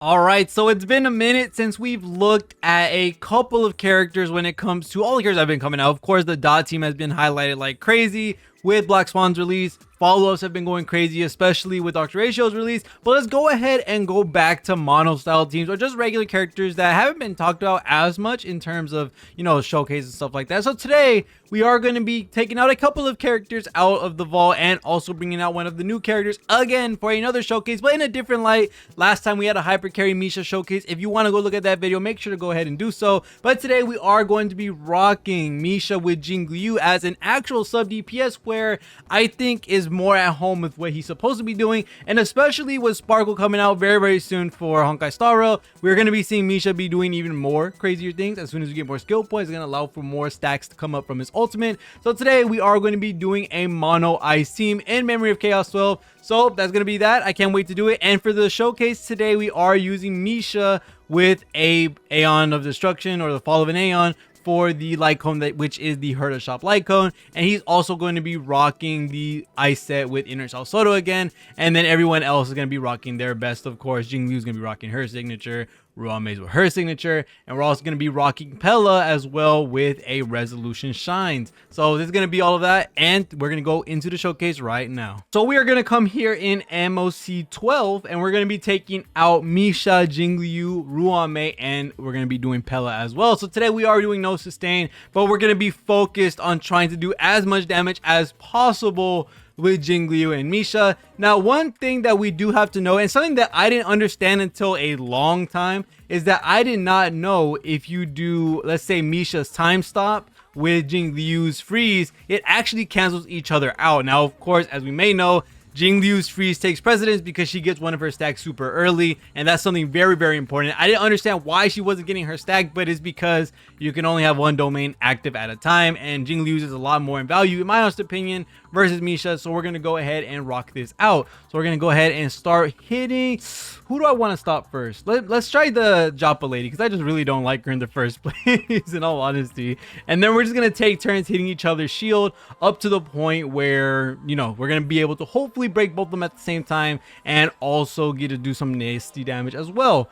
All right, so it's been a minute since we've looked at a couple of characters when it comes to all the characters that have been coming out. Of course, the Dot team has been highlighted like crazy with Black Swan's release. Follow-ups have been going crazy, especially with Dr. Ratio's release. But let's go ahead and go back to mono-style teams or just regular characters that haven't been talked about as much in terms of, showcase and stuff like that. So today, we are going to be taking out a couple of characters out of the vault and also bringing out one of the new characters again for another showcase, but in a different light. Last time we had a Hyper Carry Misha showcase. If you want to go look at that video, make sure to go ahead and do so. But today, we are going to be rocking Misha with jingliu as an actual sub DPS where I think is more at home with what he's supposed to be doing, and especially with Sparkle coming out very soon for Honkai Star Rail, we're going to be seeing Misha be doing even more crazier things. As soon as we get more skill points, it's going to allow for more stacks to come up from his ultimate. So today we are going to be doing a mono ice team in memory of Chaos 12. So that's going to be that. I can't wait to do it. And for the showcase today, we are using Misha with a Aeon of Destruction, or the Fall of an Aeon, for the light cone, which is the Herda Shop light cone. And he's also going to be rocking the ice set with Inner South Soto again, and then everyone else is going to be rocking their best. Of course, Jingliu is going to be rocking her signature, Ruan with her signature, and we're also going to be rocking Pela as well with a Resolution Shines. So this is going to be all of that, and we're going to go into the showcase right now. So we are going to come here in MOC 12, and we're going to be taking out Misha, Jingliu, Ruan, and we're going to be doing Pela as well. So today we are doing no sustain, but we're going to be focused on trying to do as much damage as possible with Jingliu and Misha. Now, one thing that we do have to know, and something that I didn't understand until a long time, is that I did not know if you do, let's say, Misha's time stop with Jingliu's freeze, it actually cancels each other out. Now, of course, as we may know, Jingliu's freeze takes precedence because she gets one of her stacks super early, and that's something very important. I didn't understand why she wasn't getting her stack, but it's because you can only have one domain active at a time, and Jingliu's is a lot more in value, in my honest opinion, versus Misha. So we're going to go ahead and rock this out. So we're going to go ahead and start hitting. Who do I want to stop first? Let's try the Joppa lady, because I just really don't like her in the first place, in all honesty. And then we're just going to take turns hitting each other's shield up to the point where, we're going to be able to hopefully break both of them at the same time, and also get to do some nasty damage as well.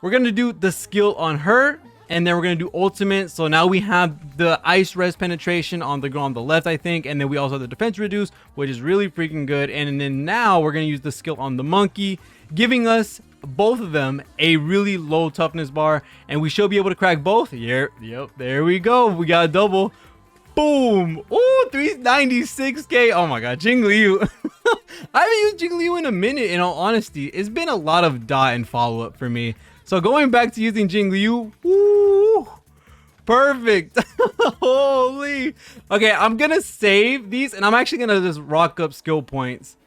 We're going to do the skill on her, and then we're going to do ultimate. So now we have the ice res penetration on the left, I think, and then we also have the defense reduce, which is really freaking good. And then now we're going to use the skill on the monkey, giving us both of them a really low toughness bar, and we should be able to crack both. Yep, there we go. We got a double. Boom. Oh, 396k. Oh my god, Jingliu. I haven't used Jingliu in a minute, in all honesty. It's been a lot of dot and follow-up for me. So going back to using Jingliu, woo, perfect. Holy. Okay, I'm gonna save these, and I'm actually gonna just rock up skill points.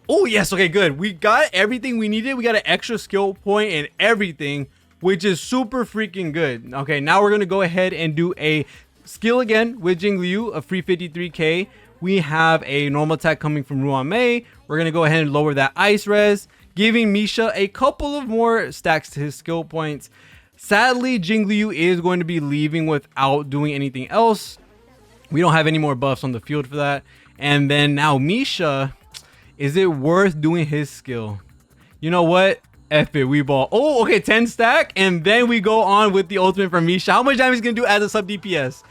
Oh yes, okay, good. We got everything we needed. We got an extra skill point and everything, which is super freaking good. Okay, now we're gonna go ahead and do a skill again with Jingliu, a free 53k. We have a normal attack coming from Ruan. We're gonna go ahead and lower that ice res, giving Misha a couple of more stacks to his skill points. Sadly, Jingliu is going to be leaving without doing anything else. We don't have any more buffs on the field for that. And then now Misha, is it worth doing his skill? You know what? F it, we ball. Oh, okay, 10 stack. And then we go on with the ultimate from Misha. How much damage is going to do as a sub DPS?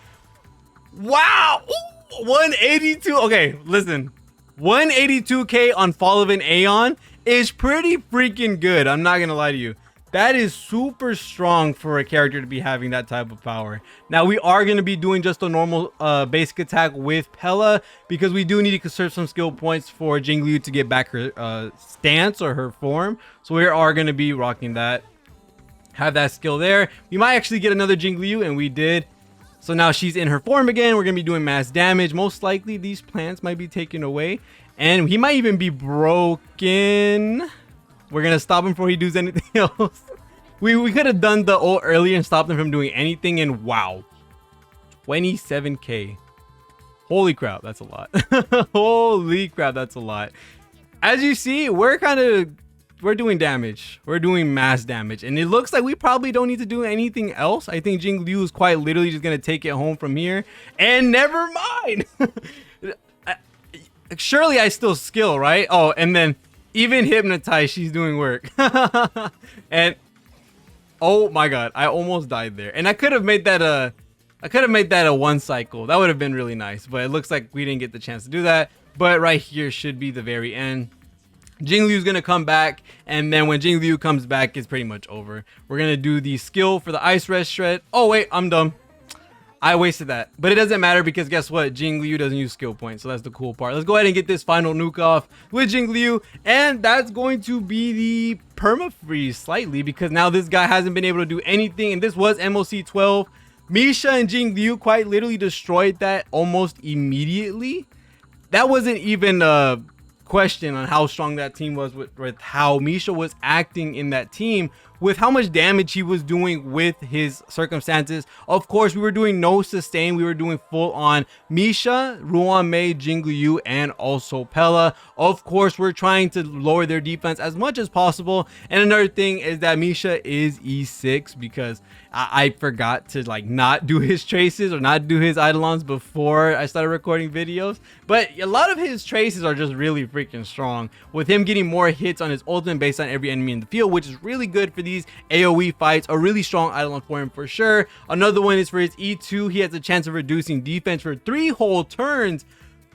Wow. Ooh, 182. Okay, listen. 182k on Fall of an Aeon is pretty freaking good. I'm not going to lie to you. That is super strong for a character to be having that type of power. Now, we are going to be doing just a normal basic attack with Pela, because we do need to conserve some skill points for Jingliu to get back her stance or her form. So we are going to be rocking that. Have that skill there. We might actually get another Jingliu, and we did. So now she's in her form again. We're going to be doing mass damage. Most likely, these plants might be taken away, and he might even be broken. We're going to stop him before he does anything else. We could have done the ult earlier and stopped him from doing anything. And wow, 27k. Holy crap, that's a lot. Holy crap, that's a lot. As you see, we're doing damage. We're doing mass damage. And it looks like we probably don't need to do anything else. I think Jingliu is quite literally just going to take it home from here. And never mind. Surely I still skill, right? Oh, and then Even hypnotized, she's doing work. And oh my god, I almost died there. And I could have made that a one cycle. That would have been really nice, but it looks like we didn't get the chance to do that. But right here should be the very end. Jingliu's gonna come back, and then when Jingliu comes back, it's pretty much over. We're gonna do the skill for the ice rest shred. Oh wait, I'm dumb. I wasted that, but it doesn't matter because guess what? Jingliu doesn't use skill points, so that's the cool part. Let's go ahead and get this final nuke off with Jingliu, and that's going to be the perma-freeze slightly because now this guy hasn't been able to do anything, and this was MOC 12. Misha and Jingliu quite literally destroyed that almost immediately. That wasn't even a question on how strong that team was with how Misha was acting in that team, with how much damage he was doing with his circumstances. Of course, we were doing no sustain. We were doing full on Misha, Ruan, Mei, Jingliu, and also Pela. Of course, we're trying to lower their defense as much as possible. And another thing is that Misha is E6 because I forgot to like not do his traces or not do his eidolons before I started recording videos. But a lot of his traces are just really freaking strong, with him getting more hits on his ultimate based on every enemy in the field, which is really good for these AoE fights. A really strong eidolon for him for sure. Another one is for his E2. He has a chance of reducing defense for 3 whole turns,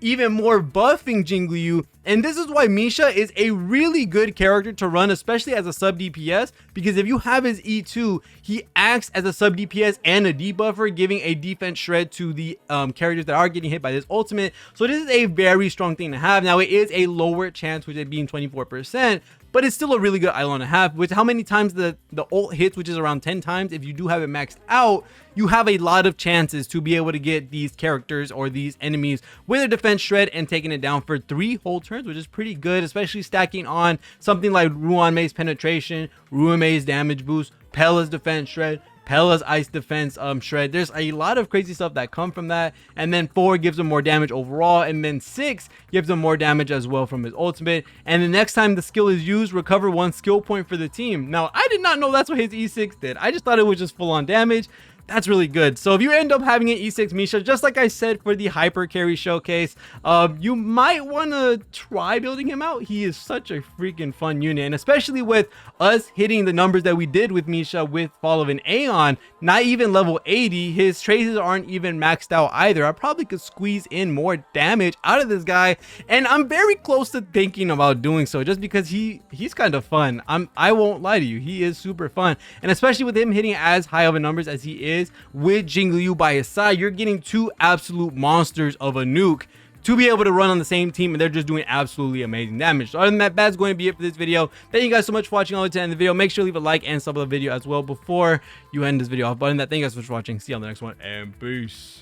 even more buffing Jingliu. And this is why Misha is a really good character to run, especially as a sub DPS, because if you have his E2, he acts as a sub DPS and a debuffer, giving a defense shred to the characters that are getting hit by this ultimate. So this is a very strong thing to have. Now it is a lower chance, with it being 24%, but it's still a really good eidolon to have. With how many times the ult hits, which is around 10 times, if you do have it maxed out, you have a lot of chances to be able to get these characters or these enemies with a defense shred and taking it down for 3 whole turns, which is pretty good, especially stacking on something like Ruan Mei's penetration, Ruan Mei's damage boost, Pela's defense shred, Pela's ice defense shred. There's a lot of crazy stuff that come from that. And then 4 gives him more damage overall, and then 6 gives him more damage as well from his ultimate. And the next time the skill is used, recover 1 skill point for the team. Now I did not know that's what his E6 did. I just thought it was just full on damage. That's really good. So if you end up having an E6 Misha, just like I said for the hyper carry showcase, you might want to try building him out. He is such a freaking fun unit, and especially with us hitting the numbers that we did with Misha with Fall of an Aeon, not even level 80, his traces aren't even maxed out either. I probably could squeeze in more damage out of this guy, and I'm very close to thinking about doing so, just because he's kind of fun. I won't lie to you, he is super fun, and especially with him hitting as high of a numbers as he is with Jingliu by his side, you're getting 2 absolute monsters of a nuke to be able to run on the same team, and they're just doing absolutely amazing damage. So other than that, that's going to be it for this video. Thank you guys so much for watching all the way to the end of the video. Make sure to leave a like and sub of the video as well before you end this video off. But other than that, thank you guys so much for watching. See you on the next one, and peace.